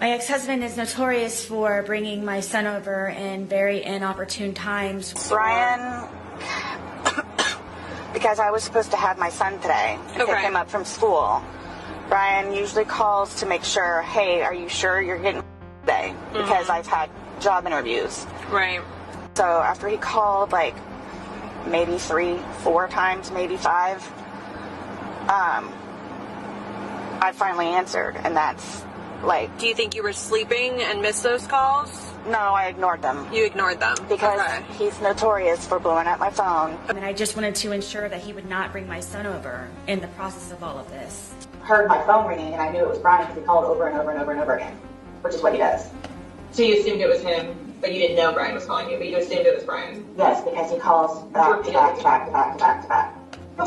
My ex-husband is notorious for bringing my son over in very inopportune times. Brian, because I was supposed to have my son today to pick him up from school. Brian usually calls to make sure, hey, are you sure you're getting today? Because I've had job interviews. Right. So after he called like maybe 3, 4 times, maybe 5, I finally answered, and that's like... Do you think you were sleeping and missed those calls? No, I ignored them. You ignored them? Because he's notorious for blowing up my phone. And I just wanted to ensure that he would not bring my son over in the process of all of this. Heard my phone ringing, and I knew it was Brian because he called over and over and over and over again, which is what he does. So you assumed it was him, but you didn't know Brian was calling you, but you assumed it was Brian? Yes, because he calls back to back to back to back to back to back.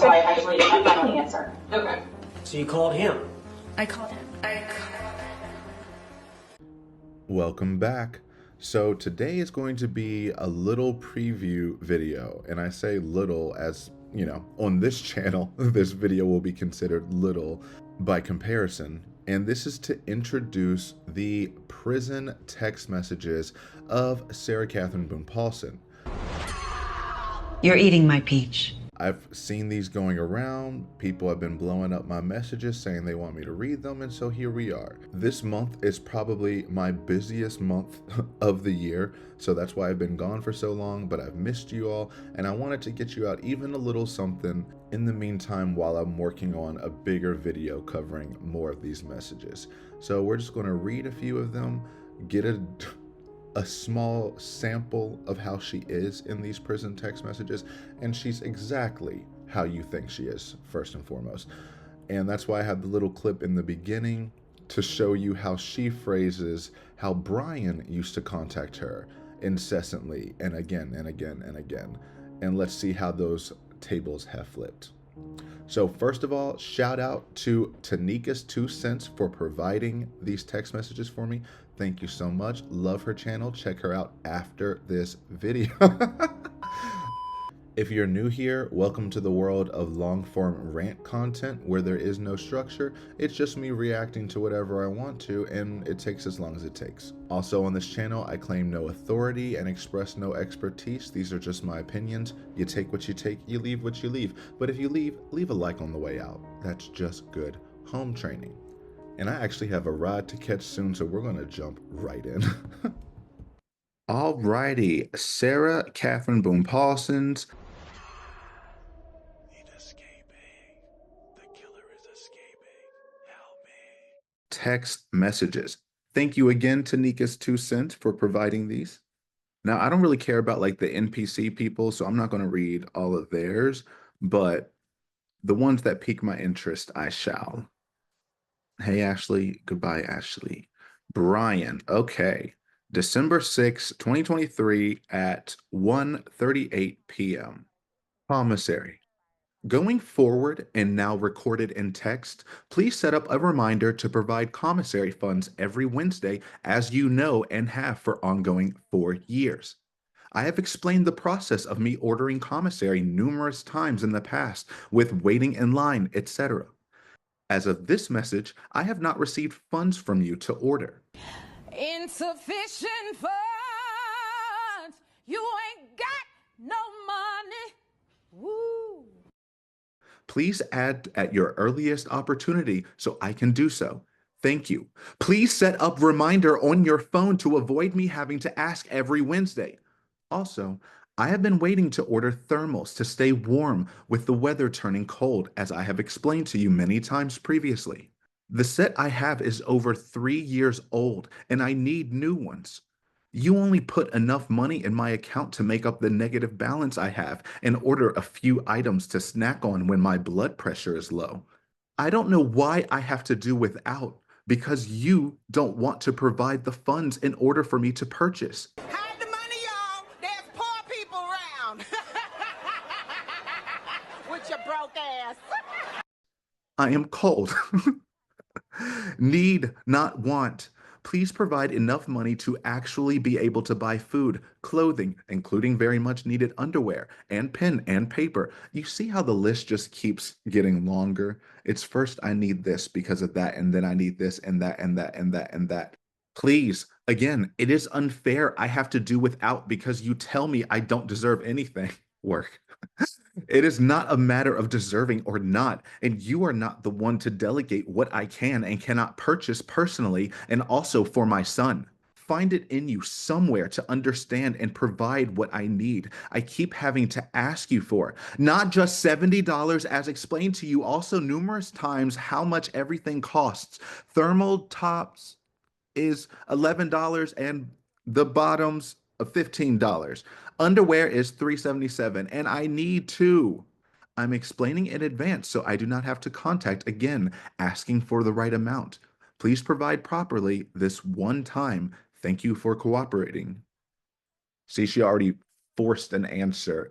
So I eventually get my phone answer. Okay. So you called him? I called him. Welcome back. So today is going to be a little preview video, and I say little as, you know, on this channel, this video will be considered little by comparison. And this is to introduce the prison text messages of Sarah Catherine Boone Paulsen. You're eating my peach. I've seen these going around. People have been blowing up my messages saying they want me to read them, and so here we are. This month is probably my busiest month of the year, so that's why I've been gone for so long, but I've missed you all, and I wanted to get you out even a little something in the meantime while I'm working on a bigger video covering more of these messages. So we're just going to read a few of them, get a small sample of how she is in these prison text messages, and she's exactly how you think she is, first and foremost. And that's why I have the little clip in the beginning to show you how she phrases how Brian used to contact her incessantly and again and again and again. And let's see how those tables have flipped. So first of all, shout out to Tanika's 2 cents for providing these text messages for me. Thank you so much. Love her channel. Check her out after this video. If you're new here, welcome to the world of long-form rant content where there is no structure. It's just me reacting to whatever I want to, and it takes as long as it takes. Also on this channel, I claim no authority and express no expertise. These are just my opinions. You take what you take, you leave what you leave. But if you leave a like on the way out. That's just good home training. And I actually have a ride to catch soon, so we're going to jump right in. Alrighty, Sarah Catherine Boone Paulsen's text messages. Thank you again, Tanika's 2 cents, for providing these. Now, I don't really care about like the NPC people, so I'm not going to read all of theirs, but the ones that pique my interest, I shall. Hey, Ashley. Goodbye, Ashley. Brian. Okay. December 6, 2023 at 1:38 p.m. Commissary. Going forward and now recorded in text, please set up a reminder to provide commissary funds every Wednesday, as you know and have for ongoing 4 years. I have explained the process of me ordering commissary numerous times in the past with waiting in line, etc. As of this message, I have not received funds from you to order. Insufficient funds. You ain't got no money. Woo. Please add at your earliest opportunity so I can do so. Thank you. Please set up reminder on your phone to avoid me having to ask every Wednesday. Also, I have been waiting to order thermals to stay warm with the weather turning cold, as I have explained to you many times previously. The set I have is over 3 years old, and I need new ones. You only put enough money in my account to make up the negative balance I have and order a few items to snack on when my blood pressure is low. I don't know why I have to do without, because you don't want to provide the funds in order for me to purchase. Hide the money, y'all. There's poor people around. With your broke ass. I am cold. Need, not want. Please provide enough money to actually be able to buy food, clothing, including very much needed underwear, and pen and paper. You see how the list just keeps getting longer? It's first I need this because of that, and then I need this and that and that and that and that. Please, again, it is unfair. I have to do without because you tell me I don't deserve anything. Work. It is not a matter of deserving or not, and you are not the one to delegate what I can and cannot purchase personally and also for my son. Find it in you somewhere to understand and provide what I need. I keep having to ask you for not just $70 as explained to you also numerous times how much everything costs. Thermal tops is $11 and the bottoms of $15. Underwear is $3.77 and I need two. I'm explaining in advance so I do not have to contact again asking for the right amount. Please provide properly this one time. Thank you for cooperating. See, she already forced an answer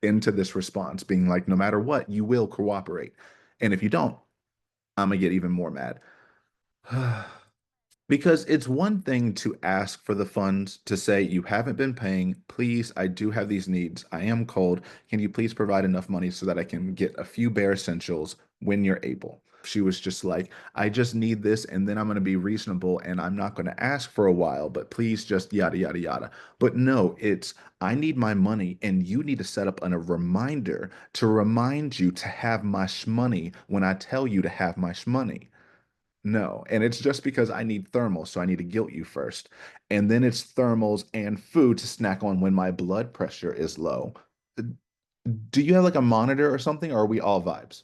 into this response, being like, no matter what, you will cooperate. And if you don't, I'm gonna get even more mad. Because it's one thing to ask for the funds to say, you haven't been paying. Please, I do have these needs. I am cold. Can you please provide enough money so that I can get a few bare essentials when you're able? She was just like, I just need this, and then I'm going to be reasonable and I'm not going to ask for a while, but please just yada, yada, yada. But no, it's, I need my money and you need to set up a reminder to remind you to have my shmoney when I tell you to have my shmoney. No, and it's just because I need thermals, so I need to guilt you first. And then it's thermals and food to snack on when my blood pressure is low. Do you have like a monitor or something, or are we all vibes?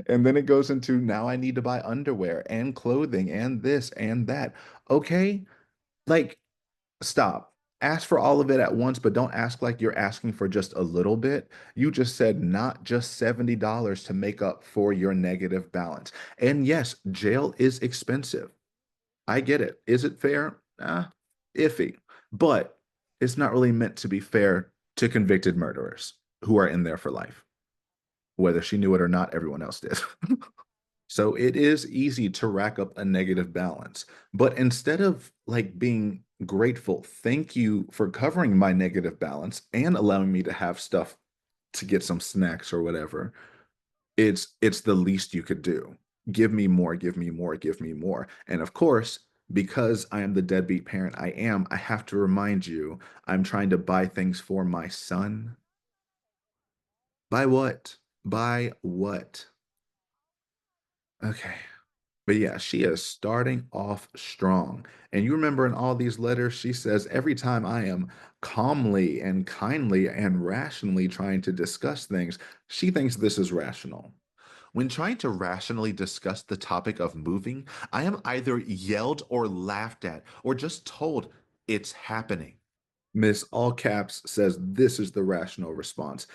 And then it goes into now I need to buy underwear and clothing and this and that. Okay, like stop. Ask for all of it at once, but don't ask like you're asking for just a little bit. You just said not just $70 to make up for your negative balance. And yes, jail is expensive. I get it. Is it fair? Iffy. But it's not really meant to be fair to convicted murderers who are in there for life. Whether she knew it or not, everyone else did. So it is easy to rack up a negative balance. But instead of like being grateful, thank you for covering my negative balance and allowing me to have stuff to get some snacks or whatever. It's the least you could do. Give me more, give me more, give me more. And of course, because I am the deadbeat parent I have to remind you, I'm trying to buy things for my son. Buy what? Buy what? Okay. But yeah, she is starting off strong. And you remember in all these letters, she says, every time I am calmly and kindly and rationally trying to discuss things, she thinks this is rational. When trying to rationally discuss the topic of moving, I am either yelled or laughed at or just told it's happening. Miss All Caps says this is the rational response.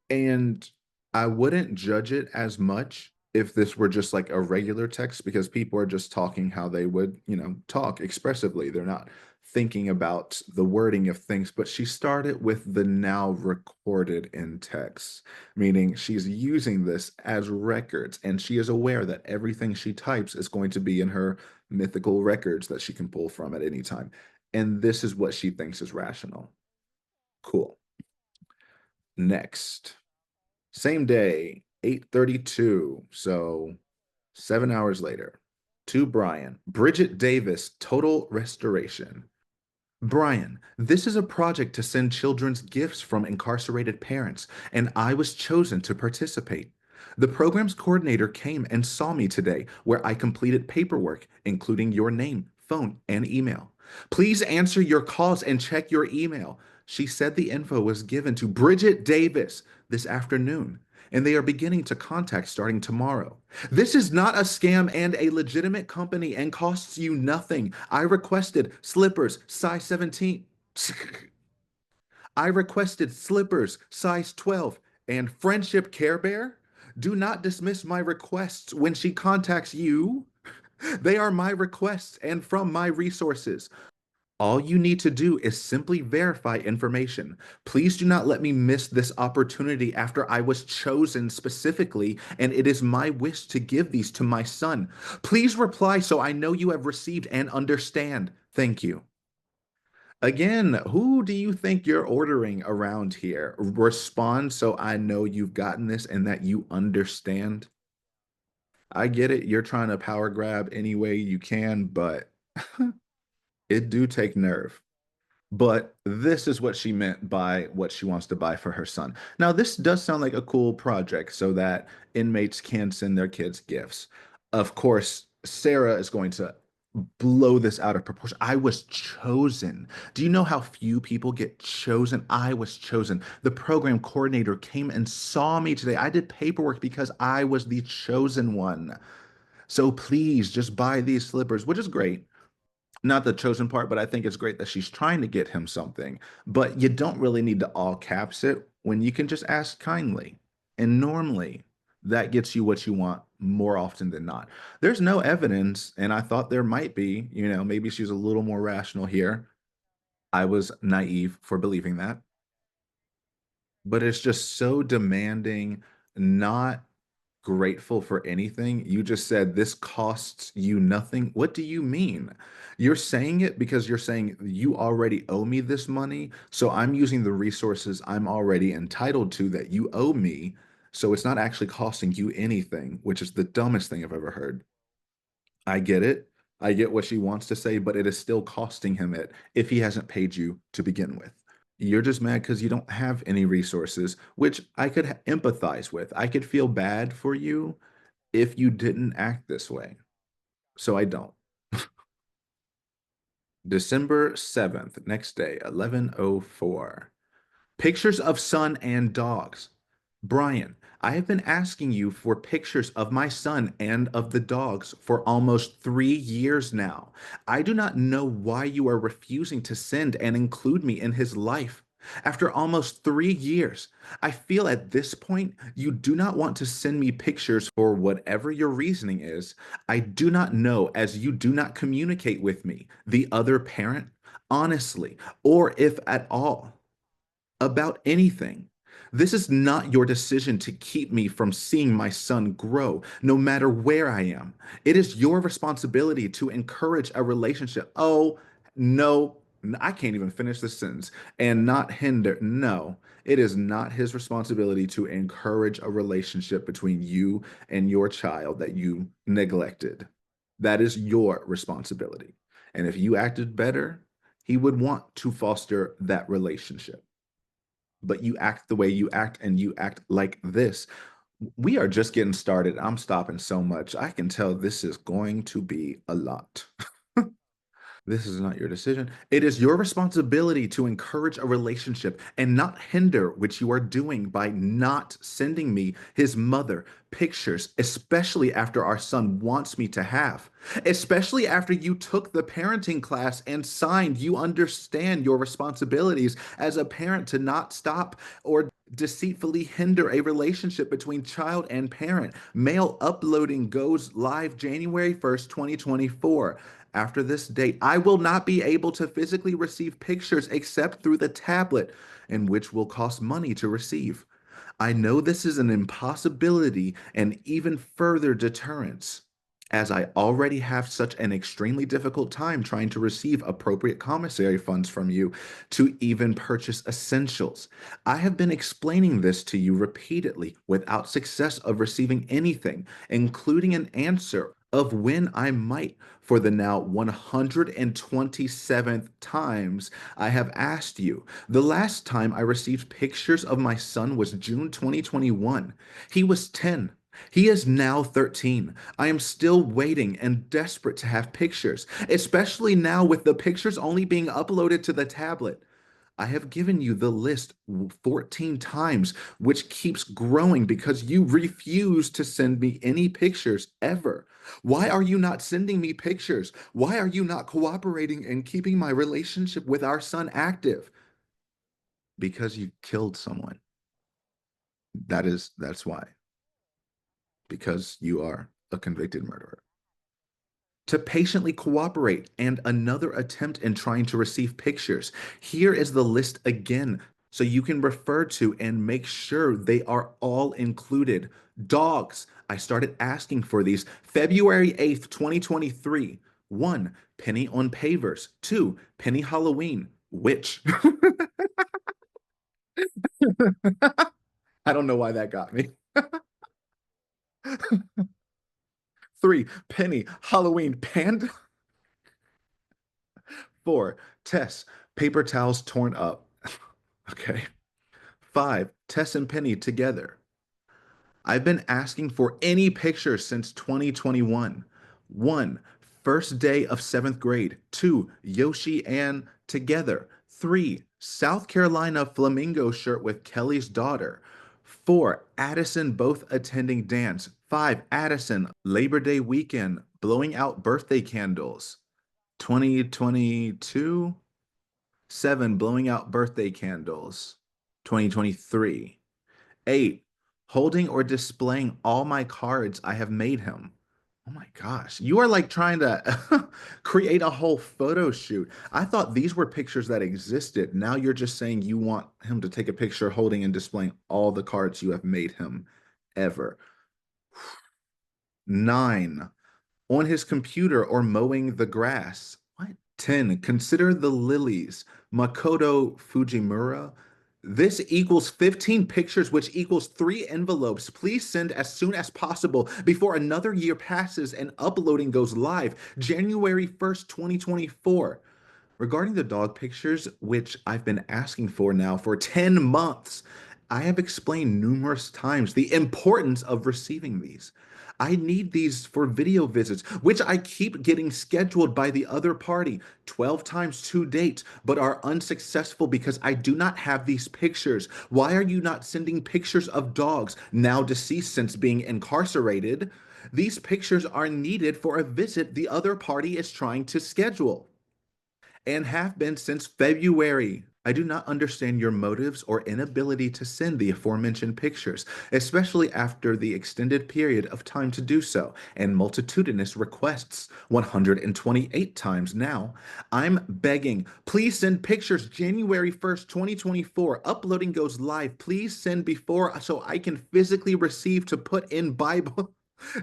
And I wouldn't judge it as much if this were just like a regular text because people are just talking how they would, talk expressively. They're not thinking about the wording of things, but she started with the now recorded in text, meaning she's using this as records and she is aware that everything she types is going to be in her mythical records that she can pull from at any time. And this is what she thinks is rational. Cool. Next. Same day, 8:32. So 7 hours later. To Brian, Bridget Davis, Total Restoration. Brian, this is a project to send children's gifts from incarcerated parents, and I was chosen to participate. The program's coordinator came and saw me today, where I completed paperwork, including your name, phone, and email. Please answer your calls and check your email. She said the info was given to Bridget Davis this afternoon, and they are beginning to contact starting tomorrow. This is not a scam and a legitimate company and costs you nothing. I requested slippers size 17. I requested slippers size 12 and friendship Care Bear. Do not dismiss my requests when she contacts you. They are my requests and from my resources. All you need to do is simply verify information. Please do not let me miss this opportunity after I was chosen specifically, and it is my wish to give these to my son. Please reply so I know you have received and understand. Thank you. Again, who do you think you're ordering around here? Respond so I know you've gotten this and that you understand. I get it. You're trying to power grab any way you can, but it do take nerve. But this is what she meant by what she wants to buy for her son. Now, this does sound like a cool project so that inmates can send their kids gifts. Of course, Sarah is going to blow this out of proportion. I was chosen. Do you know how few people get chosen? I was chosen. The program coordinator came and saw me today. I did paperwork because I was the chosen one. So please just buy these slippers, which is great. Not the chosen part, but I think it's great that she's trying to get him something. But you don't really need to all caps it when you can just ask kindly. And normally that gets you what you want more often than not. There's no evidence, and I thought there might be, maybe she's a little more rational here. I was naive for believing that. But it's just so demanding, not grateful for anything. You just said this costs you nothing. What do you mean? You're saying it because you're saying you already owe me this money. So I'm using the resources I'm already entitled to that you owe me. So it's not actually costing you anything, which is the dumbest thing I've ever heard. I get it. I get what she wants to say, but it is still costing him it if he hasn't paid you to begin with. You're just mad because you don't have any resources, which I could empathize with. I could feel bad for you if you didn't act this way. So I don't. December 7th, next day, 11:04. Pictures of son and dogs. Brian, I have been asking you for pictures of my son and of the dogs for almost 3 years now. I do not know why you are refusing to send and include me in his life. After almost 3 years, I feel at this point you do not want to send me pictures for whatever your reasoning is. I do not know as you do not communicate with me, the other parent, honestly, or if at all about anything. This is not your decision to keep me from seeing my son grow, no matter where I am. It is your responsibility to encourage a relationship. Oh, no, I can't even finish the sentence. And not hinder. No, it is not his responsibility to encourage a relationship between you and your child that you neglected. That is your responsibility. And if you acted better, he would want to foster that relationship, but you act the way you act and you act like this. We are just getting started. I'm stopping so much. I can tell this is going to be a lot. This is not your decision. It is your responsibility to encourage a relationship and not hinder, which you are doing by not sending me his mother pictures, especially after our son wants me to have, especially after you took the parenting class and signed. You understand your responsibilities as a parent to not stop or deceitfully hinder a relationship between child and parent. Mail uploading goes live January 1st, 2024. After this date, I will not be able to physically receive pictures except through the tablet, and which will cost money to receive. I know this is an impossibility and even further deterrence, as I already have such an extremely difficult time trying to receive appropriate commissary funds from you to even purchase essentials. I have been explaining this to you repeatedly without success of receiving anything, including an answer of when I might. For the now 127th times I have asked you. The last time I received pictures of my son was June 2021. He was 10. He is now 13. I am still waiting and desperate to have pictures, especially now with the pictures only being uploaded to the tablet. I have given you the list 14 times, which keeps growing because you refuse to send me any pictures ever. Why are you not sending me pictures? Why are you not cooperating and keeping my relationship with our son active? Because you killed someone. That's why. Because you are a convicted murderer. To patiently cooperate, and another attempt in trying to receive pictures. Here is the list again, so you can refer to and make sure they are all included. Dogs. I started asking for these February 8th, 2023. 1. Penny on pavers. 2. Penny Halloween. Which? I don't know why that got me. 3, Penny, Halloween panda. 4, Tess, paper towels torn up. Okay. 5, Tess and Penny together. I've been asking for any pictures since 2021. 1, first day of 7th grade. 2, Yoshi and together. 3, South Carolina flamingo shirt with Kelly's daughter. 4, Addison both attending dance. 5, Addison, Labor Day weekend, blowing out birthday candles. 2022. 7, blowing out birthday candles. 2023. 8, holding or displaying all my cards I have made him. Oh my gosh. You are like trying to create a whole photo shoot. I thought these were pictures that existed. Now you're just saying you want him to take a picture holding and displaying all the cards you have made him ever. 9, on his computer or mowing the grass. What? 10, consider the lilies. Makoto Fujimura. This equals 15 pictures, which equals 3 envelopes. Please send as soon as possible before another year passes and uploading goes live, January 1st, 2024. Regarding the dog pictures, which I've been asking for now for 10 months, I have explained numerous times the importance of receiving these. I need these for video visits, which I keep getting scheduled by the other party 12 times to date, but are unsuccessful because I do not have these pictures. Why are you not sending pictures of dogs, now deceased since being incarcerated? These pictures are needed for a visit the other party is trying to schedule and have been since February. I do not understand your motives or inability to send the aforementioned pictures, especially after the extended period of time to do so, and multitudinous requests, 128 times now. I'm begging, please send pictures January 1st, 2024. Uploading goes live. Please send before so I can physically receive to put in Bible,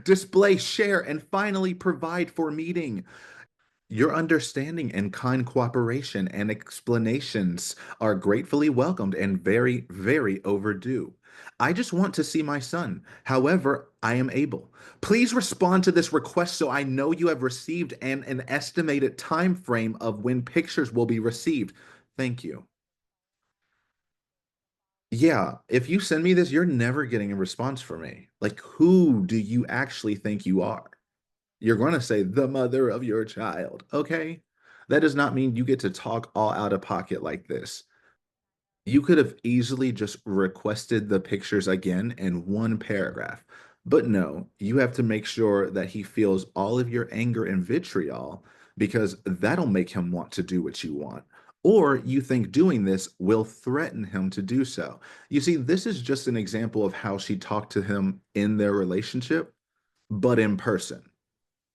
display, share, and finally provide for meeting. Your understanding and kind cooperation and explanations are gratefully welcomed and very, very overdue. I just want to see my son, however I am able. Please respond to this request so I know you have received and an estimated time frame of when pictures will be received. Thank you. Yeah, if you send me this, you're never getting a response from me. Like, who do you actually think you are? You're going to say the mother of your child, okay? That does not mean you get to talk all out of pocket like this. You could have easily just requested the pictures again in one paragraph. But no, you have to make sure that he feels all of your anger and vitriol because that'll make him want to do what you want. Or you think doing this will threaten him to do so. You see, this is just an example of how she talked to him in their relationship, but in person,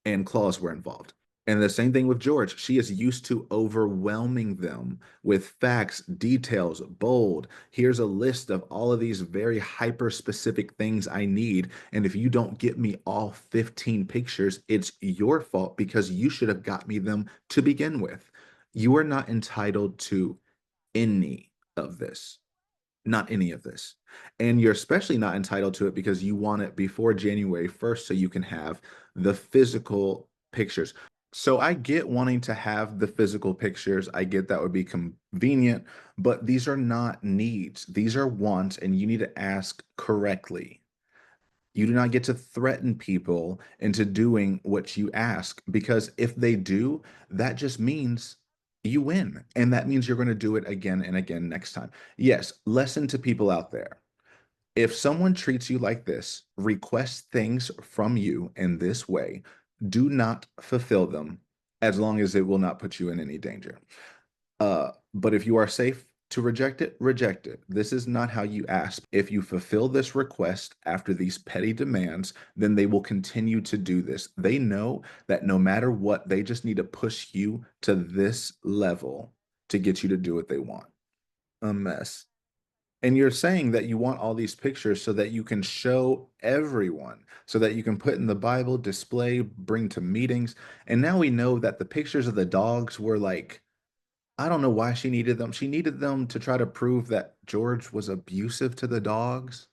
and claws were involved. And the same thing with George. She is used to overwhelming them with facts, details, bold. Here's a list of all of these very hyper specific things I need. And if you don't get me all 15 pictures, it's your fault because you should have got me them to begin with. You are not entitled to any of this. Not any of this. And you're especially not entitled to it because you want it before January 1st so you can have the physical pictures. So I get wanting to have the physical pictures. I get that would be convenient, but these are not needs. These are wants, and you need to ask correctly. You do not get to threaten people into doing what you ask because if they do, that just means you win. And that means you're going to do it again and again next time. Yes, lesson to people out there. If someone treats you like this, requests things from you in this way, do not fulfill them as long as it will not put you in any danger. But if you are safe to reject it, reject it. This is not how you ask. If you fulfill this request after these petty demands, then they will continue to do this. They know that no matter what, they just need to push you to this level to get you to do what they want. A mess. And you're saying that you want all these pictures so that you can show everyone, so that you can put in the Bible, display, bring to meetings. And now we know that the pictures of the dogs were like, I don't know why she needed them. She needed them to try to prove that George was abusive to the dogs.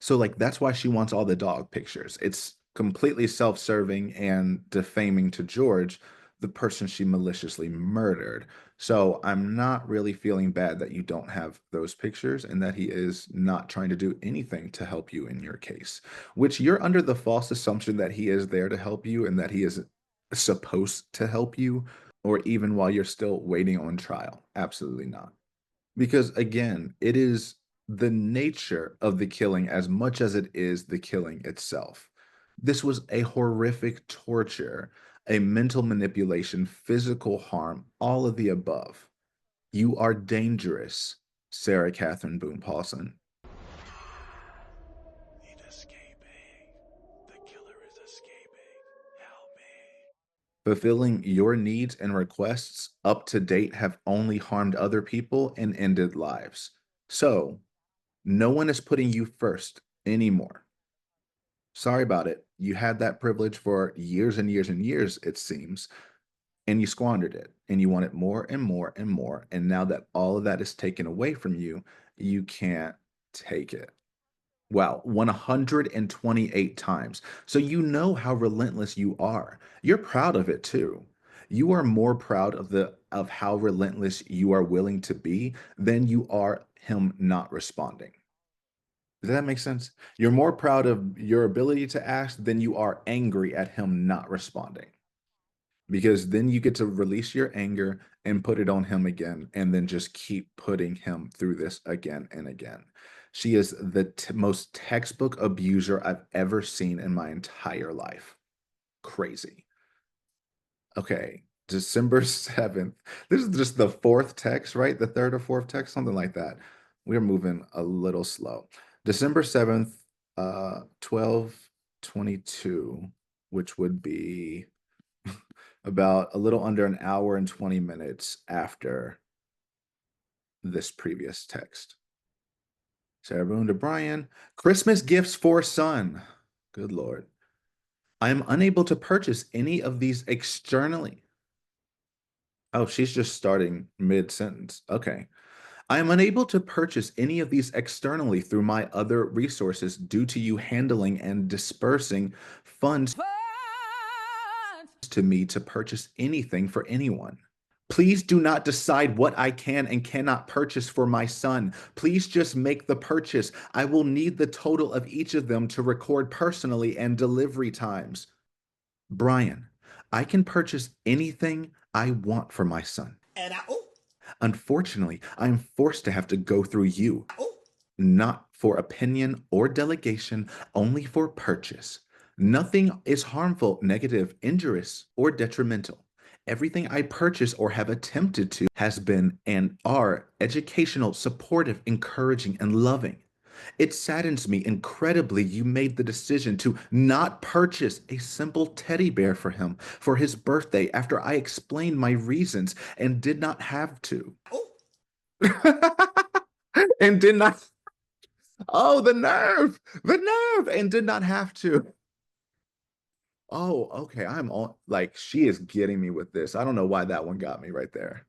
So like that's why she wants all the dog pictures. It's completely self-serving and defaming to George, the person she maliciously murdered. So I'm not really feeling bad that you don't have those pictures and that he is not trying to do anything to help you in your case, which you're under the false assumption that he is there to help you and that he is supposed to help you, or even while you're still waiting on trial. Absolutely not. Because again, it is the nature of the killing as much as it is the killing itself. This was a horrific torture, a mental manipulation, physical harm, all of the above. You are dangerous, Sarah Catherine Boone Paulsen. He's escaping. The killer is escaping. Help me. Fulfilling your needs and requests up to date have only harmed other people and ended lives. So, no one is putting you first anymore. Sorry about it. You had that privilege for years and years and years, it seems, and you squandered it, and you wanted more and more and more. And now that all of that is taken away from you, you can't take it. Wow, 128 times. So you know how relentless you are. You're proud of it too. You are more proud of how relentless you are willing to be than you are him not responding. Does that make sense? You're more proud of your ability to ask than you are angry at him not responding. Because then you get to release your anger and put it on him again, and then just keep putting him through this again and again. She is the most textbook abuser I've ever seen in my entire life. Crazy. Okay, December 7th. This is just the fourth text, right? The third or fourth text, something like that. We're moving a little slow. December 7th, 12:22, which would be about a little under an hour and 20 minutes after this previous text. Sarah Boone to Brian, Christmas gifts for son. Good Lord. I am unable to purchase any of these externally. Oh, she's just starting mid-sentence. Okay. I am unable to purchase any of these externally through my other resources due to you handling and dispersing funds to me to purchase anything for anyone. Please do not decide what I can and cannot purchase for my son. Please just make the purchase. I will need the total of each of them to record personally and delivery times. Brian, I can purchase anything I want for my son. Unfortunately, I am forced to have to go through you. Not for opinion or delegation, only for purchase. Nothing is harmful, negative, injurious, or detrimental. Everything I purchase or have attempted to has been and are educational, supportive, encouraging, and loving. It saddens me incredibly you made the decision to not purchase a simple teddy bear for him for his birthday after I explained my reasons and did not have to. And did not. Oh, the nerve, and did not have to. Oh, okay. I'm on, like, she is getting me with this. I don't know why that one got me right there.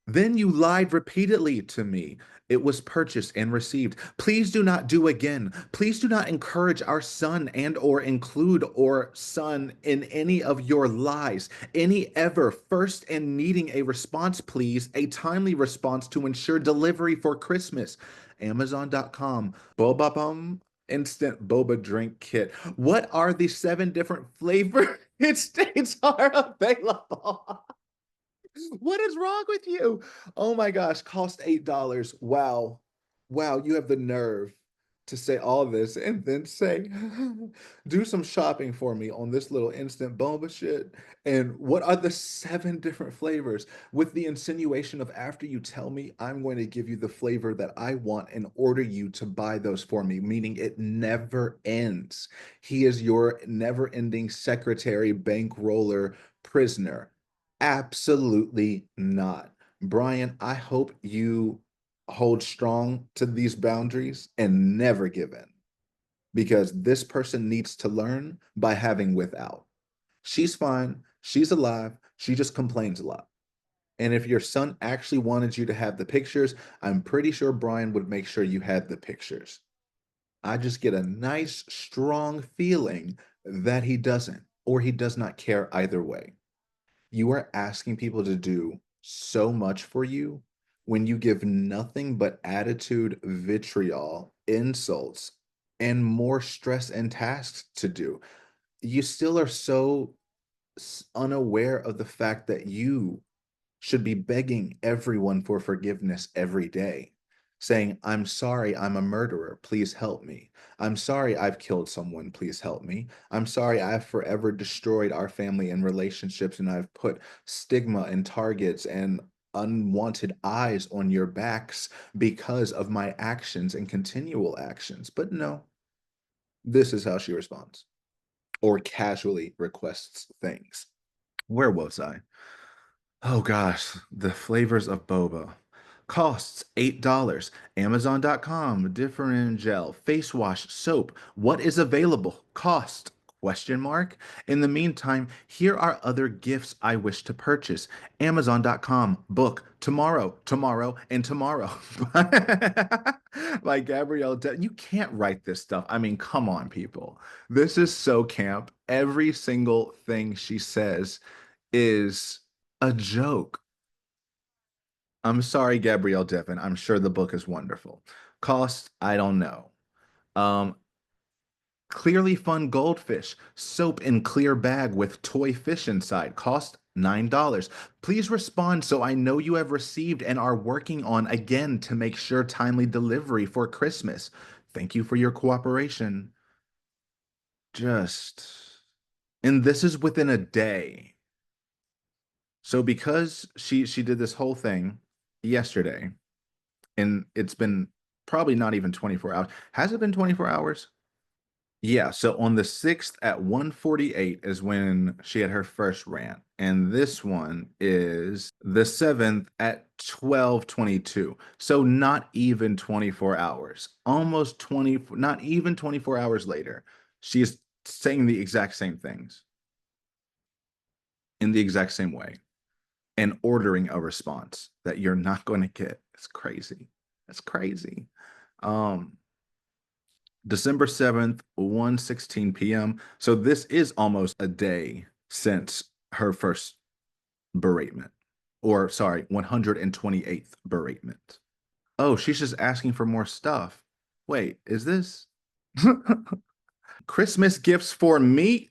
Then you lied repeatedly to me. It was purchased and received. Please do not do again. Please do not encourage our son and or include our son in any of your lies. Any ever first and needing a response, please. A timely response to ensure delivery for Christmas. Amazon.com. Boba Bum instant boba drink kit. What are the 7 different flavor it states are available? What is wrong with you? Oh my gosh, cost $8. Wow. Wow, you have the nerve to say all this and then say, do some shopping for me on this little instant boba shit. And what are the 7 different flavors? With the insinuation of after you tell me, I'm going to give you the flavor that I want and order you to buy those for me, meaning it never ends. He is your never-ending secretary, bankroller, prisoner. Absolutely not. Brian, I hope you hold strong to these boundaries and never give in, because this person needs to learn by having without. She's fine. She's alive. She just complains a lot. And if your son actually wanted you to have the pictures, I'm pretty sure Brian would make sure you had the pictures. I just get a nice, strong feeling that he doesn't, or he does not care either way. You are asking people to do so much for you when you give nothing but attitude, vitriol, insults, and more stress and tasks to do. You still are so unaware of the fact that you should be begging everyone for forgiveness every day, saying, I'm sorry, I'm a murderer. Please help me. I'm sorry, I've killed someone. Please help me. I'm sorry, I've forever destroyed our family and relationships, and I've put stigma and targets and unwanted eyes on your backs because of my actions and continual actions. But no, this is how she responds or casually requests things. Where was I? Oh gosh, the flavors of boba. Costs $8. Amazon.com, different gel, face wash, soap. What is available? Cost? Question mark. In the meantime, here are other gifts I wish to purchase. Amazon.com, book tomorrow, tomorrow, and tomorrow. Like Gabrielle, you can't write this stuff. I mean, come on, people. This is so camp. Every single thing she says is a joke. I'm sorry, Gabrielle Devon. I'm sure the book is wonderful. Cost, I don't know. Um, Clearly Fun Goldfish, soap in clear bag with toy fish inside. Cost $9. Please respond so I know you have received and are working on again to make sure timely delivery for Christmas. Thank you for your cooperation. Just, and this is within a day. So because she did this whole thing yesterday, and it's been probably not even 24 hours. Has it been 24 hours? Yeah, so on the 6th at 1:48 is when she had her first rant. And this one is the 7th at 12:22. So not even 24 hours. Almost 20, not even 24 hours later. She's saying the exact same things in the exact same way and ordering a response that you're not going to get. It's crazy. That's crazy. Um, December 7th, 1:16 p.m. So this is almost a day since her first beratement. Or sorry, 128th beratement. Oh, she's just asking for more stuff. Wait, is this Christmas gifts for me?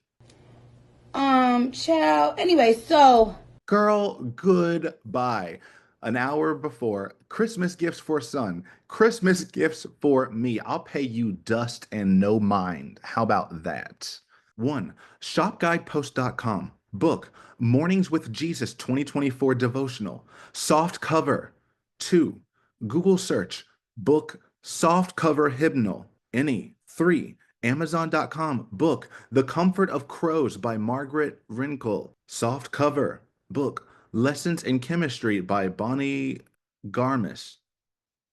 Child. Anyway, so Girl, goodbye. An hour before, Christmas gifts for son, Christmas gifts for me. I'll pay you dust and no mind. How about that? 1. ShopGuidePost.com. Book Mornings with Jesus 2024 devotional. Soft cover. 2. Google search. Book Soft cover hymnal. Any. 3. Amazon.com. Book The Comfort of Crows by Margaret Wrinkle. Soft cover. Book Lessons in Chemistry by Bonnie Garmis.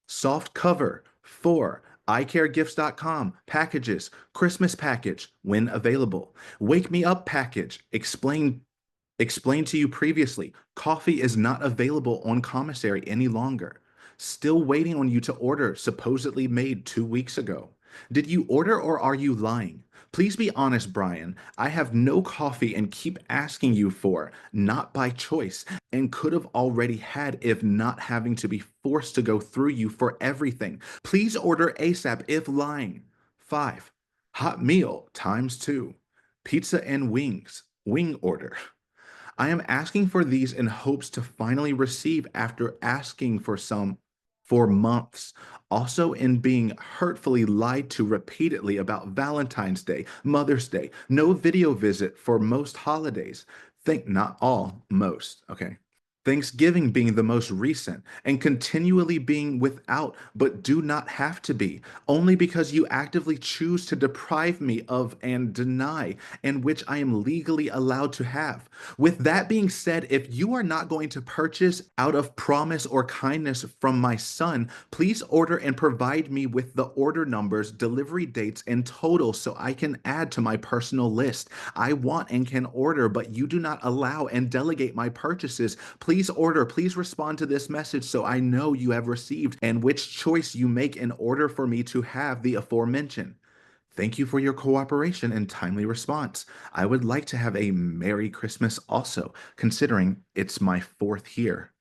Soft cover. 4. iCareGifts.com. Packages. Christmas package when available. Wake Me Up package. Explained to you previously. Coffee is not available on Commissary any longer. Still waiting on you to order, supposedly made 2 weeks ago. Did you order or are you lying? Please be honest, Brian. I have no coffee and keep asking you for, not by choice, and could have already had if not having to be forced to go through you for everything. Please order ASAP if lying. 5. Hot meal times 2. Pizza and wings. Wing order. I am asking for these in hopes to finally receive after asking for some for months. Also, in being hurtfully lied to repeatedly about Valentine's Day, Mother's Day, no video visit for most holidays. Think not all, most. Okay. Thanksgiving being the most recent, and continually being without, but do not have to be, only because you actively choose to deprive me of and deny, and which I am legally allowed to have. With that being said, if you are not going to purchase out of promise or kindness from my son, please order and provide me with the order numbers, delivery dates, and total so I can add to my personal list. I want and can order, but you do not allow and delegate my purchases. Please Please order, please respond to this message so I know you have received and which choice you make in order for me to have the aforementioned. Thank you for your cooperation and timely response. I would like to have a Merry Christmas also, considering it's my 4th here.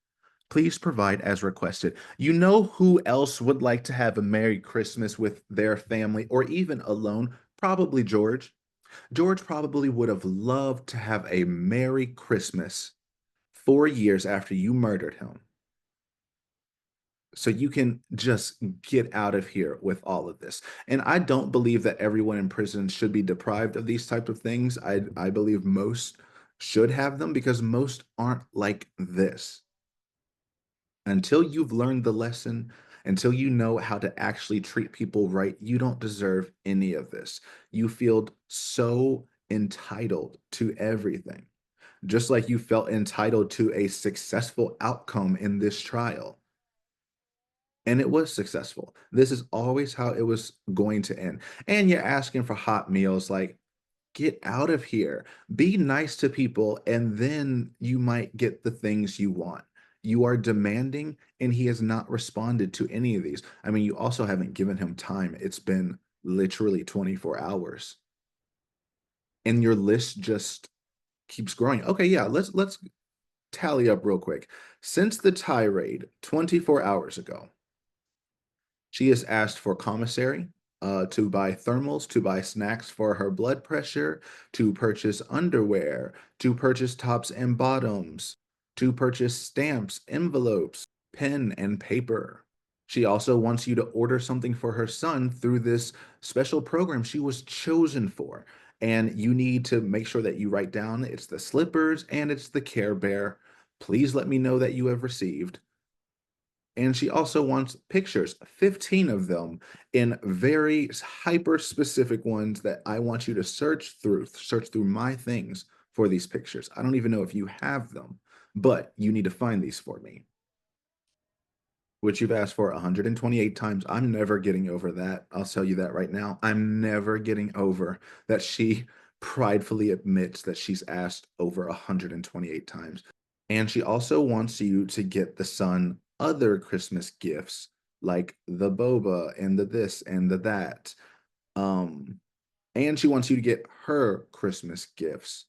Please provide as requested. You know who else would like to have a Merry Christmas with their family or even alone? Probably George. George probably would have loved to have a Merry Christmas 4 years after you murdered him. So you can just get out of here with all of this. And I don't believe that everyone in prison should be deprived of these type of things. I believe most should have them because most aren't like this. Until you've learned the lesson, until you know how to actually treat people right, you don't deserve any of this. You feel so entitled to everything, just like you felt entitled to a successful outcome in this trial. And it was successful. This is always how it was going to end. And you're asking for hot meals, like, get out of here. Be nice to people, and then you might get the things you want. You are demanding, and he has not responded to any of these. I mean, you also haven't given him time. It's been literally 24 hours. And your list just keeps growing. Okay, yeah, let's tally up real quick. Since the tirade 24 hours ago, she has asked for commissary, to buy thermals, to buy snacks for her blood pressure, to purchase underwear, to purchase tops and bottoms, to purchase stamps, envelopes, pen, and paper. She also wants you to order something for her son through this special program she was chosen for. And you need to make sure that you write down it's the slippers and it's the Care Bear. Please let me know that you have received. And she also wants pictures, 15 of them in very hyper specific ones that I want you to search through my things for these pictures. I don't even know if you have them, but you need to find these for me, which you've asked for 128 times. I'm never getting over that. I'll tell you that right now. I'm never getting over that she pridefully admits that she's asked over 128 times. And she also wants you to get the son other Christmas gifts like the boba and the this and the that. And she wants you to get her Christmas gifts.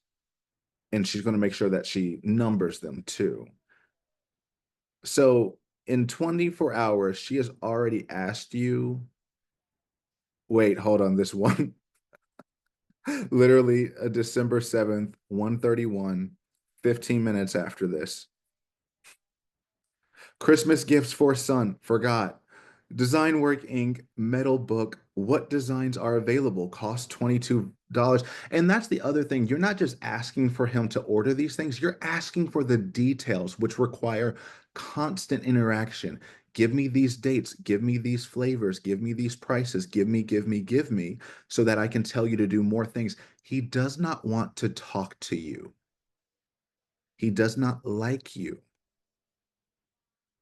And she's going to make sure that she numbers them too. So in 24 hours, she has already asked you. Wait, hold on. This one. Literally a December 7th, 1:31, 15 minutes after this. Christmas gifts for son, forgot. Design Work Inc. metal book. What designs are available? Cost $22. And that's the other thing. You're not just asking for him to order these things, you're asking for the details, which require constant interaction. Give me these dates, give me these flavors, give me these prices, give me, so that I can tell you to do more things. He does not want to talk to you. He does not like you.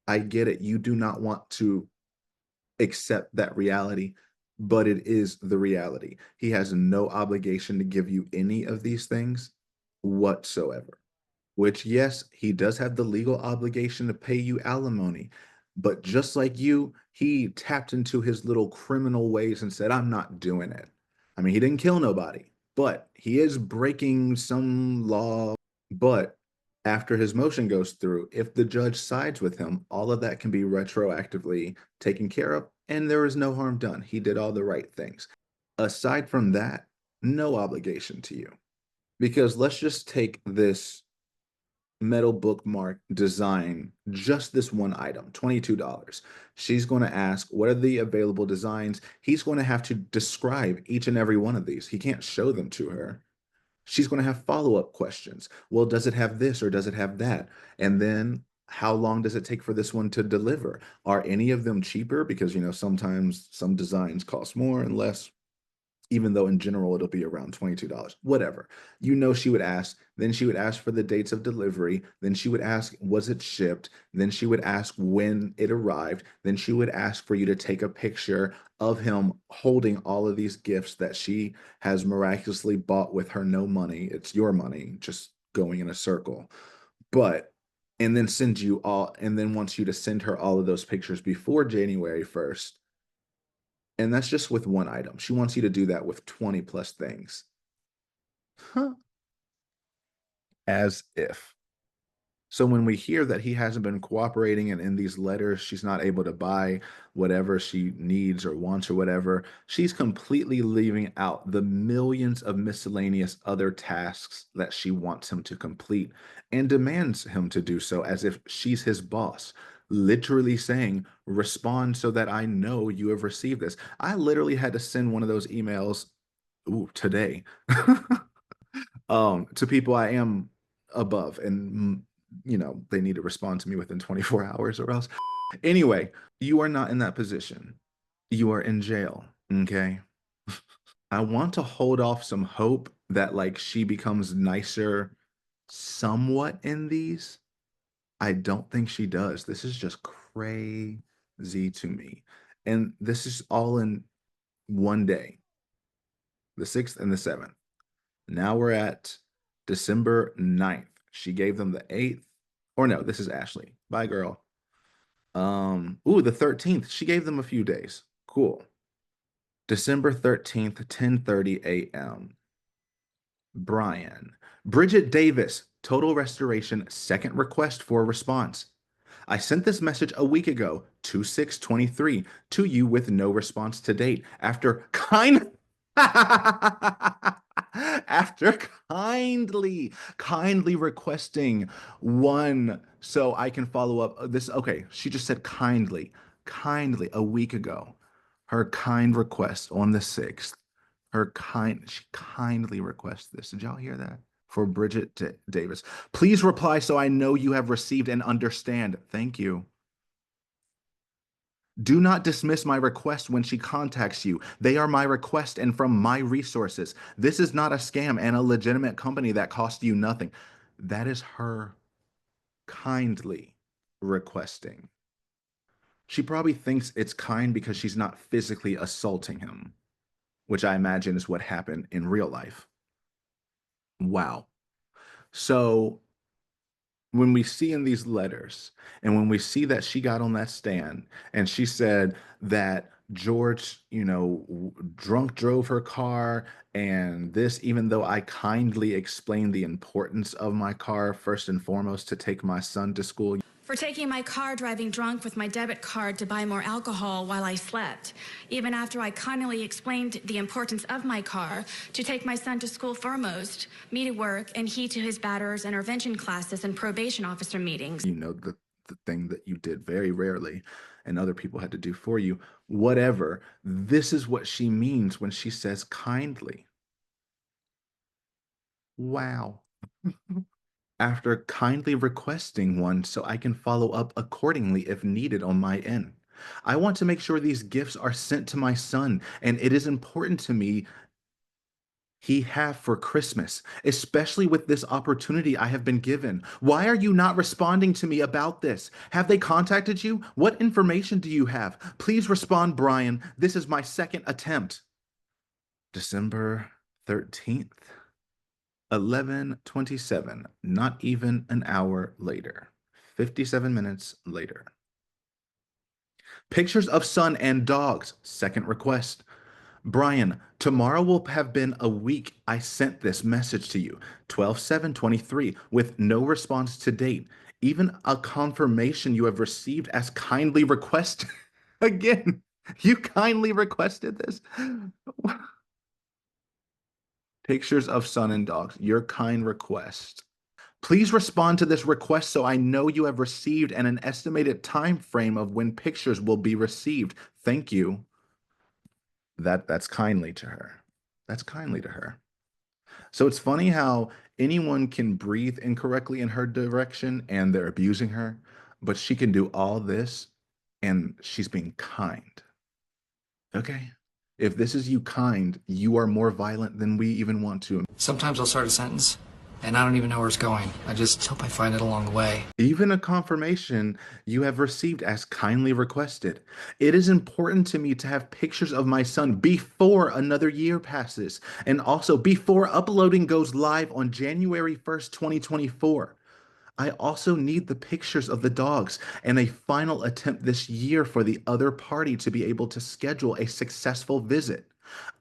I get it. You do not want to accept that reality, but it is the reality. He has no obligation to give you any of these things whatsoever. Which, yes, he does have the legal obligation to pay you alimony. But just like you, he tapped into his little criminal ways and said, I'm not doing it. I mean, he didn't kill nobody, but he is breaking some law. But after his motion goes through, if the judge sides with him, all of that can be retroactively taken care of, and there is no harm done. He did all the right things. Aside from that, no obligation to you. Because let's just take this metal bookmark design, just this one item, $22. She's going to ask, what are the available designs? He's going to have to describe each and every one of these. He can't show them to her. She's going to have follow-up questions. Well, does it have this or does it have that? And then how long does it take for this one to deliver? Are any of them cheaper? Because, sometimes some designs cost more and less, even though in general it'll be around $22, whatever. She would ask, then she would ask for the dates of delivery, then she would ask, was it shipped? Then she would ask when it arrived, then she would ask for you to take a picture of him holding all of these gifts that she has miraculously bought with her no money. It's your money, just going in a circle. But and then send you all, and then wants you to send her all of those pictures before January 1st. And that's just with one item. She wants you to do that with 20 plus things. Huh. As if. So when we hear that he hasn't been cooperating and in these letters, she's not able to buy whatever she needs or wants or whatever, she's completely leaving out the millions of miscellaneous other tasks that she wants him to complete and demands him to do so as if she's his boss. Literally saying, respond so that I know you have received this. I literally had to send one of those emails today to people I am above, and they need to respond to me within 24 hours or else. Anyway, you are not in that position. You are in jail, okay? I want to hold off some hope that like she becomes nicer somewhat in these. I don't think she does. This is just crazy to me. And this is all in one day, the 6th and the 7th. Now we're at December 9th. She gave them the 8th. Or no, this is Ashley. Bye, girl. The 13th. She gave them a few days. Cool. December 13th, 10:30 a.m. Brian. Bridget Davis, total restoration, second request for response. I sent this message a week ago, 2/6/23, to you with no response to date. After kindly requesting one so I can follow up this. Okay, she just said kindly a week ago. Her kind request on the 6th. She kindly requests this. Did y'all hear that? For Bridget Davis. Please reply so I know you have received and understand. Thank you. Do not dismiss my request when she contacts you. They are my request and from my resources. This is not a scam and a legitimate company that cost you nothing. That is her kindly requesting. She probably thinks it's kind because she's not physically assaulting him, which I imagine is what happened in real life. Wow. So when we see in these letters and when we see that she got on that stand and she said that George, drunk drove her car and this, even though I kindly explained the importance of my car, first and foremost, to take my son to school. For taking my car driving drunk with my debit card to buy more alcohol while I slept, even after I kindly explained the importance of my car to take my son to school foremost, me to work, and he to his batterers intervention classes and probation officer meetings. The thing that you did very rarely and other people had to do for you, whatever. This is what she means when she says kindly. Wow. After kindly requesting one so I can follow up accordingly if needed on my end. I want to make sure these gifts are sent to my son, and it is important to me he have for Christmas, especially with this opportunity I have been given. Why are you not responding to me about this? Have they contacted you? What information do you have? Please respond, Brian. This is my second attempt. December 13th. 11:27, not even an hour later. 57 minutes later. Pictures of son and dogs, second request. Brian, tomorrow will have been a week I sent this message to you, 12/7/23, with no response to date. Even a confirmation you have received as kindly requested. Again, you kindly requested this. Pictures of son and dogs, your kind request. Please respond to this request so I know you have received and an estimated time frame of when pictures will be received. Thank you. That's kindly to her. That's kindly to her. So it's funny how anyone can breathe incorrectly in her direction and they're abusing her, but she can do all this and she's being kind. Okay? If this is you kind, you are more violent than we even want to. Sometimes I'll start a sentence and I don't even know where it's going. I just hope I find it along the way. Even a confirmation you have received as kindly requested. It is important to me to have pictures of my son before another year passes, and also before uploading goes live on January 1st, 2024. I also need the pictures of the dogs and a final attempt this year for the other party to be able to schedule a successful visit.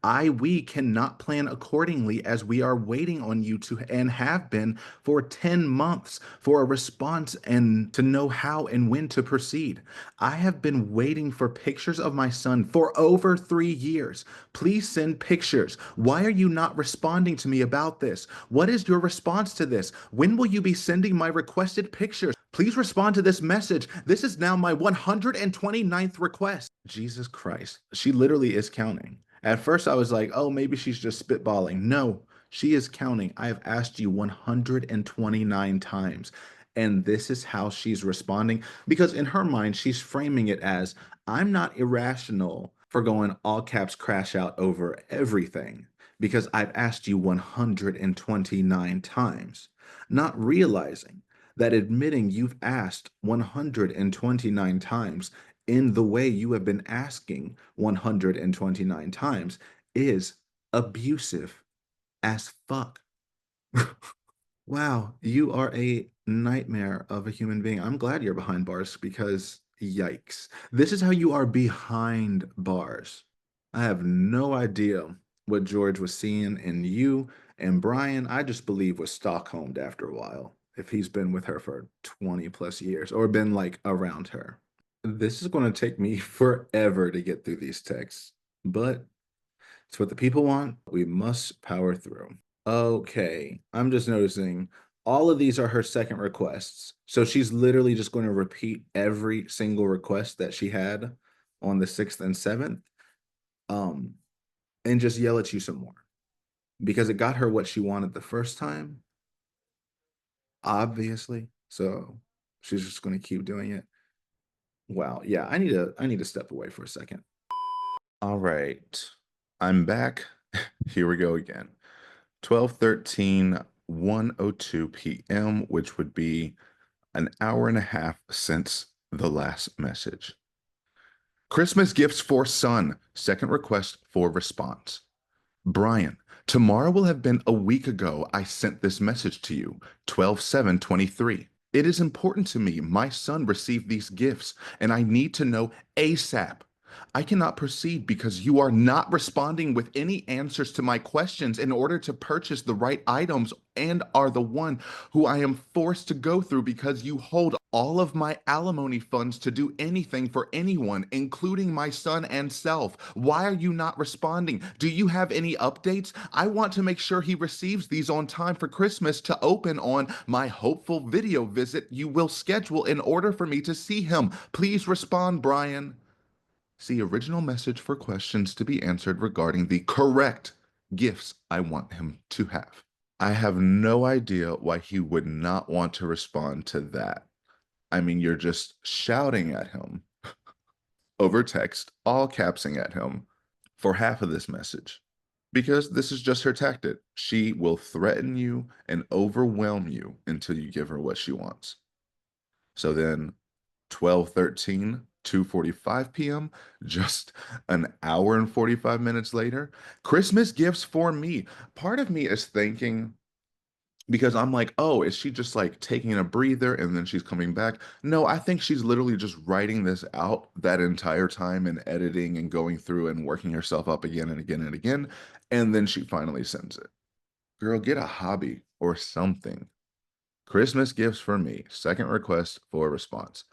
We cannot plan accordingly as we are waiting on you to and have been for 10 months for a response and to know how and when to proceed. I have been waiting for pictures of my son for over 3 years. Please send pictures. Why are you not responding to me about this? What is your response to this? When will you be sending my requested pictures? Please respond to this message. This is now my 129th request. Jesus Christ. She literally is counting. At first, I was like, oh, maybe she's just spitballing. No, she is counting. I have asked you 129 times. And this is how she's responding. Because in her mind, she's framing it as I'm not irrational for going all caps crash out over everything because I've asked you 129 times, not realizing that admitting you've asked 129 times in the way you have been asking 129 times is abusive as fuck. Wow, you are a nightmare of a human being. I'm glad you're behind bars because yikes. This is how you are behind bars. I have no idea what George was seeing in you and Brian. I just believe was Stockholmed after a while. If he's been with her for 20 plus years or been like around her. This is going to take me forever to get through these texts, but it's what the people want. We must power through. Okay, I'm just noticing all of these are her second requests. So she's literally just going to repeat every single request that she had on the 6th and 7th, and just yell at you some more because it got her what she wanted the first time, obviously. So she's just going to keep doing it. Wow. Yeah, I need to step away for a second. All right. I'm back. Here we go again. 12:13, 1:02 p.m., which would be an hour and a half since the last message. Christmas gifts for son. Second request for response. Brian, tomorrow will have been a week ago I sent this message to you, 12/7/23. It is important to me my son received these gifts, and I need to know ASAP. I cannot proceed because you are not responding with any answers to my questions in order to purchase the right items and are the one who I am forced to go through because you hold all of my alimony funds to do anything for anyone, including my son and self. Why are you not responding? Do you have any updates? I want to make sure he receives these on time for Christmas to open on my hopeful video visit you will schedule in order for me to see him. Please respond, Brian. See original message for questions to be answered regarding the correct gifts I want him to have. I have no idea why he would not want to respond to that. I mean, you're just shouting at him over text, all capsing at him for half of this message. Because this is just her tactic. She will threaten you and overwhelm you until you give her what she wants. So then 12:13, 2:45 p.m., just an hour and 45 minutes later, Christmas gifts for me. Part of me is thinking, because I'm like, oh, is she just like taking a breather and then she's coming back? No, I think she's literally just writing this out that entire time and editing and going through and working herself up again and again and again. And then she finally sends it. Girl, get a hobby or something. Christmas gifts for me. Second request for a response.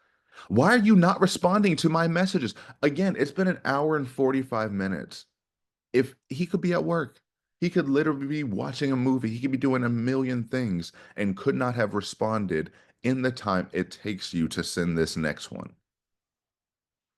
Why are you not responding to my messages? Again, it's been an hour and 45 minutes. If he could be at work, he could literally be watching a movie, he could be doing a million things and could not have responded in the time it takes you to send this next one.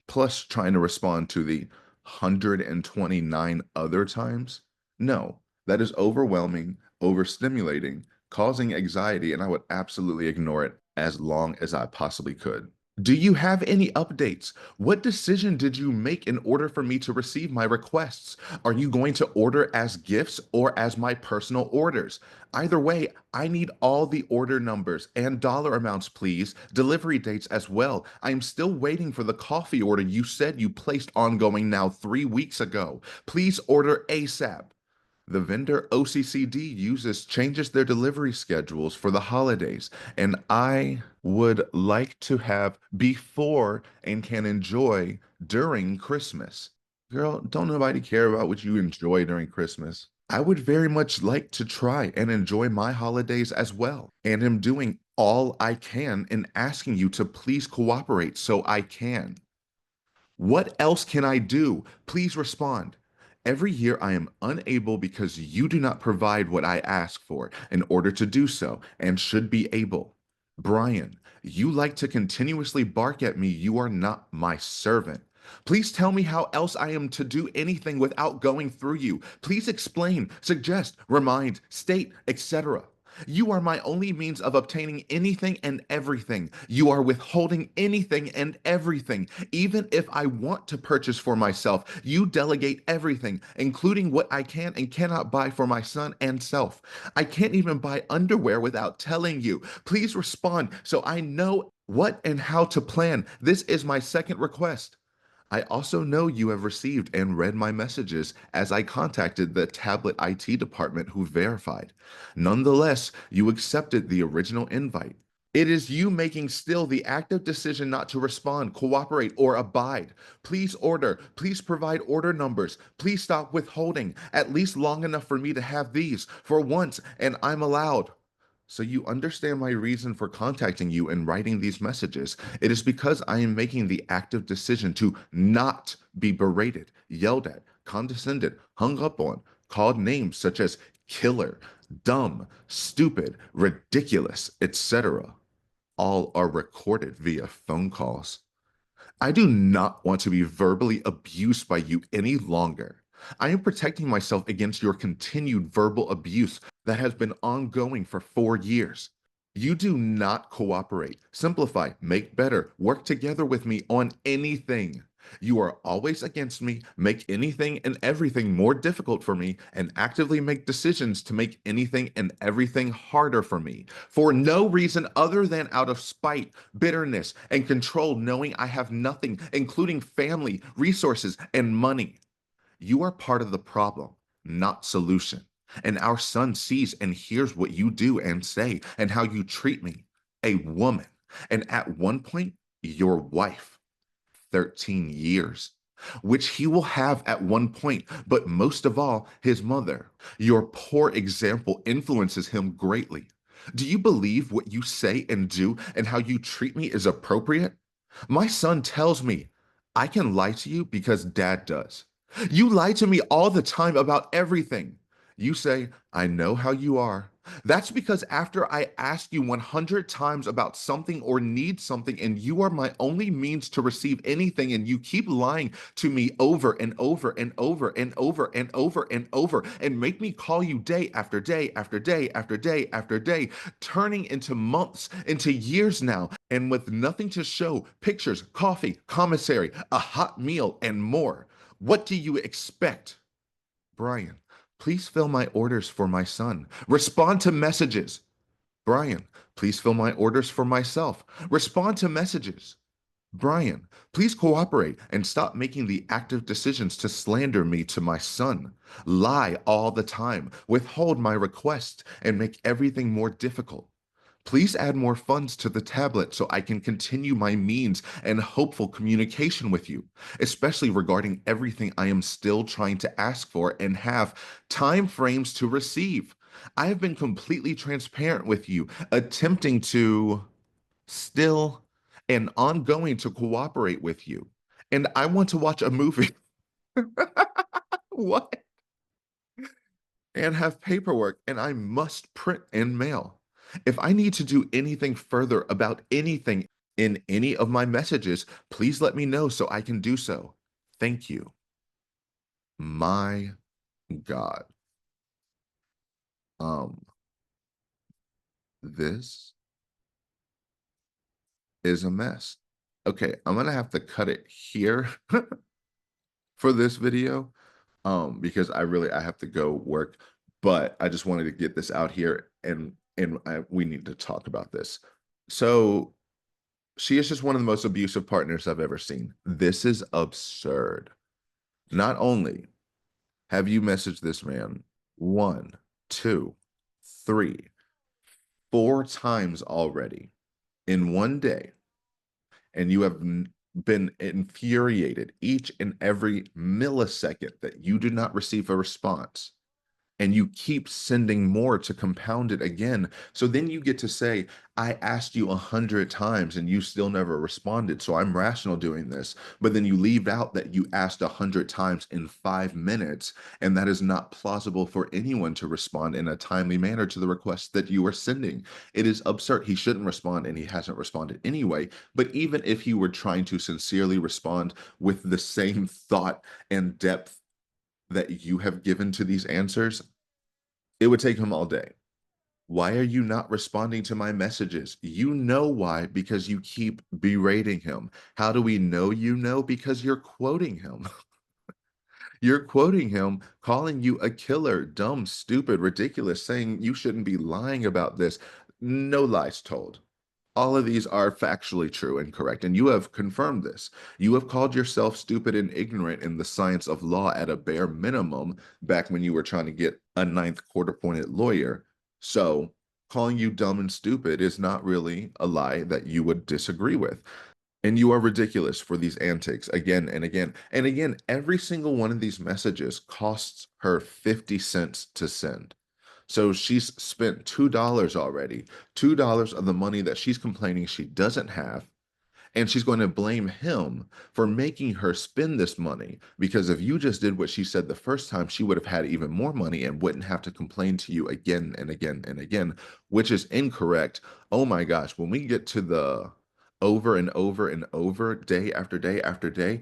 Plus trying to respond to the 129 other times. No, that is overwhelming, overstimulating, causing anxiety, and I would absolutely ignore it as long as I possibly could. Do you have any updates? What decision did you make in order for me to receive my requests? Are you going to order as gifts or as my personal orders? Either way, I need all the order numbers and dollar amounts, please. Delivery dates as well. I am still waiting for the coffee order you said you placed ongoing now 3 weeks ago. Please order ASAP. The vendor OCCD changes their delivery schedules for the holidays, and I would like to have before and can enjoy during Christmas. Girl, don't nobody care about what you enjoy during Christmas. I would very much like to try and enjoy my holidays as well, and am doing all I can in asking you to please cooperate so I can. What else can I do? Please respond. Every year I am unable because you do not provide what I ask for in order to do so and should be able. Brian, you like to continuously bark at me. You are not my servant. Please tell me how else I am to do anything without going through you. Please explain, suggest, remind, state, etc. You are my only means of obtaining anything and everything. You are withholding anything and everything. Even if I want to purchase for myself, you delegate everything, including what I can and cannot buy for my son and self. I can't even buy underwear without telling you. Please respond so I know what and how to plan. This is my second request. I also know you have received and read my messages as I contacted the tablet IT department who verified. Nonetheless, you accepted the original invite. It is you making still the active decision not to respond, cooperate, or abide. Please order. Please provide order numbers. Please stop withholding, at least long enough for me to have these for once, and I'm allowed. So you understand my reason for contacting you and writing these messages. It is because I am making the active decision to not be berated, yelled at, condescended, hung up on, called names such as killer, dumb, stupid, ridiculous, etc. All are recorded via phone calls. I do not want to be verbally abused by you any longer. I am protecting myself against your continued verbal abuse that has been ongoing for 4 years. You do not cooperate, simplify, make better, work together with me on anything. You are always against me, make anything and everything more difficult for me, and actively make decisions to make anything and everything harder for me, for no reason other than out of spite, bitterness, and control, knowing I have nothing, including family, resources, and money. You are part of the problem, not solution. And our son sees and hears what you do and say and how you treat me, a woman, and at one point, your wife. 13 years, which he will have at one point, but most of all, his mother. Your poor example influences him greatly. Do you believe what you say and do and how you treat me is appropriate? My son tells me, I can lie to you because dad does. You lie to me all the time about everything. You say, I know how you are. That's because after I ask you 100 times about something or need something, and you are my only means to receive anything, and you keep lying to me over and over and over and over and over and over, and make me call you day after day after day after day after day, turning into months, into years now, and with nothing to show, pictures, coffee, commissary, a hot meal, and more. What do you expect? Brian, please fill my orders for my son. Respond to messages. Brian, please fill my orders for myself. Respond to messages. Brian, please cooperate and stop making the active decisions to slander me to my son. Lie all the time, withhold my requests, and make everything more difficult. Please add more funds to the tablet so I can continue my means and hopeful communication with you, especially regarding everything I am still trying to ask for and have time frames to receive. I have been completely transparent with you, attempting to still and ongoing to cooperate with you. And I want to watch a movie. What? And have paperwork, and I must print and mail. If I need to do anything further about anything in any of my messages, please let me know so I can do so. Thank you. My God. This is a mess. Okay, I'm gonna have to cut it here for this video, because I have to go work, but I just wanted to get this out here, and we need to talk about this. So she is just one of the most abusive partners I've ever seen. This is absurd. Not only have you messaged this man One, two, three, 4 times already in one day, and you have been infuriated each and every millisecond that you do not receive a response, and you keep sending more to compound it again. So then you get to say, I asked you 100 times and you still never responded. So I'm rational doing this. But then you leave out that you asked 100 times in 5 minutes. And that is not plausible for anyone to respond in a timely manner to the request that you are sending. It is absurd. He shouldn't respond, and he hasn't responded anyway. But even if he were trying to sincerely respond with the same thought and depth that you have given to these answers, it would take him all day. Why are you not responding to my messages? You know why, because you keep berating him. How do we know you know? Because you're quoting him. You're quoting him, calling you a killer, dumb, stupid, ridiculous, saying you shouldn't be lying about this. No lies told. All of these are factually true and correct, and you have confirmed this. You have called yourself stupid and ignorant in the science of law at a bare minimum back when you were trying to get a ninth court-appointed lawyer. So calling you dumb and stupid is not really a lie that you would disagree with. And you are ridiculous for these antics again and again. And again, every single one of these messages costs her 50 cents to send. So she's spent $2 already, $2 of the money that she's complaining she doesn't have. And she's going to blame him for making her spend this money, because if you just did what she said the first time, she would have had even more money and wouldn't have to complain to you again and again and again, which is incorrect. Oh my gosh, when we get to the over and over and over, day after day after day,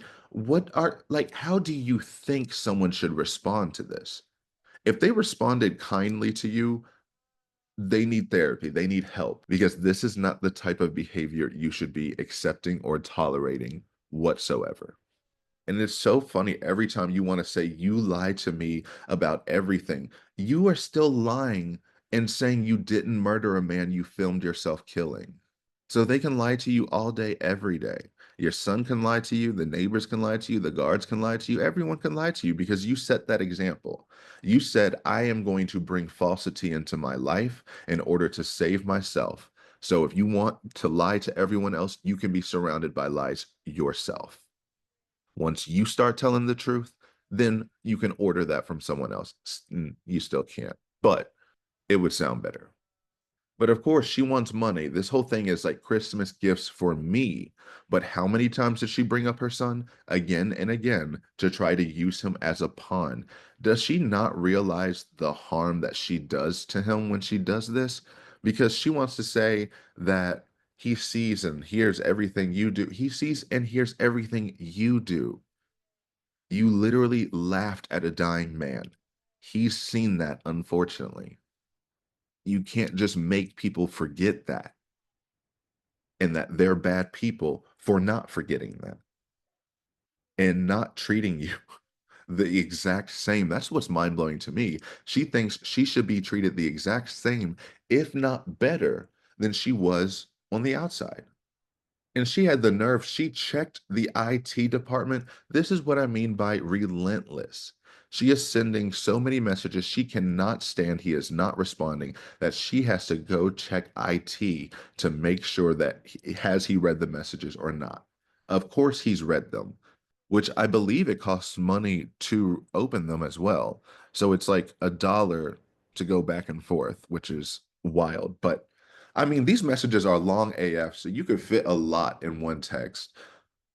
how do you think someone should respond to this? If they responded kindly to you, they need therapy, they need help, because this is not the type of behavior you should be accepting or tolerating whatsoever. And it's so funny, every time you want to say you lied to me about everything, you are still lying and saying you didn't murder a man you filmed yourself killing. So they can lie to you all day, every day. Your son can lie to you, the neighbors can lie to you, the guards can lie to you, everyone can lie to you, because you set that example. You said, I am going to bring falsity into my life in order to save myself. So if you want to lie to everyone else, you can be surrounded by lies yourself. Once you start telling the truth, then you can order that from someone else. You still can't, but it would sound better. But of course, she wants money. This whole thing is like Christmas gifts for me. But how many times does she bring up her son again and again to try to use him as a pawn? Does she not realize the harm that she does to him when she does this? Because she wants to say that he sees and hears everything you do. He sees and hears everything you do. You literally laughed at a dying man. He's seen that, unfortunately. You can't just make people forget that, and that they're bad people for not forgetting that and not treating you the exact same. That's what's mind-blowing to me. She thinks she should be treated the exact same, if not better, than she was on the outside. And she had the nerve, she checked the IT department. This is what I mean by relentless. She is sending so many messages she cannot stand, he is not responding, that she has to go check IT to make sure that has he read the messages or not. Of course he's read them, which I believe it costs money to open them as well. So it's like $1 to go back and forth, which is wild. But I mean, these messages are long AF, so you could fit a lot in one text.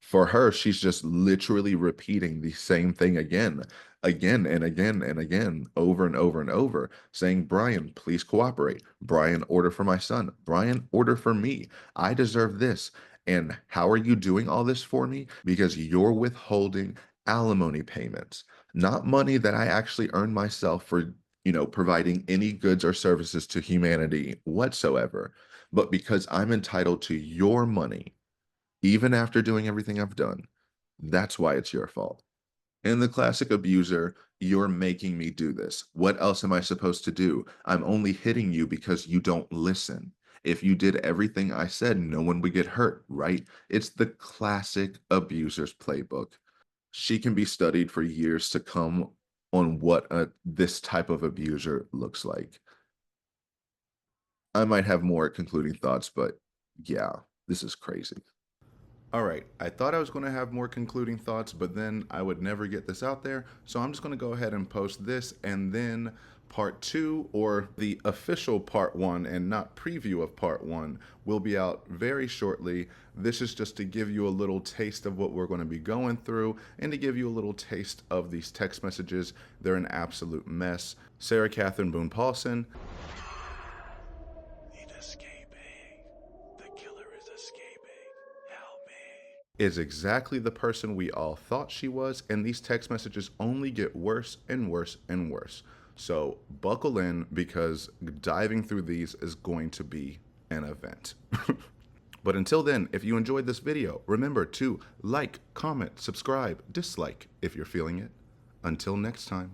For her, she's just literally repeating the same thing again, again and again and again, over and over and over, saying, Brian, please cooperate. Brian, order for my son. Brian, order for me. I deserve this. And how are you doing all this for me? Because you're withholding alimony payments, not money that I actually earned myself for, providing any goods or services to humanity whatsoever, but because I'm entitled to your money, even after doing everything I've done. That's why it's your fault. And the classic abuser, you're making me do this. What else am I supposed to do? I'm only hitting you because you don't listen. If you did everything I said, no one would get hurt, right? It's the classic abuser's playbook. She can be studied for years to come on what this type of abuser looks like. I might have more concluding thoughts, but yeah, this is crazy. All right, I thought I was going to have more concluding thoughts, but then I would never get this out there. So I'm just going to go ahead and post this, and then part 2, or the official part 1 and not preview of part 1, will be out very shortly. This is just to give you a little taste of what we're going to be going through and to give you a little taste of these text messages. They're an absolute mess. Sarah Catherine Boone Paulsen. Is exactly the person we all thought she was, and these text messages only get worse and worse and worse. So buckle in, because diving through these is going to be an event. But until then, if you enjoyed this video, remember to like, comment, subscribe, dislike if you're feeling it. Until next time.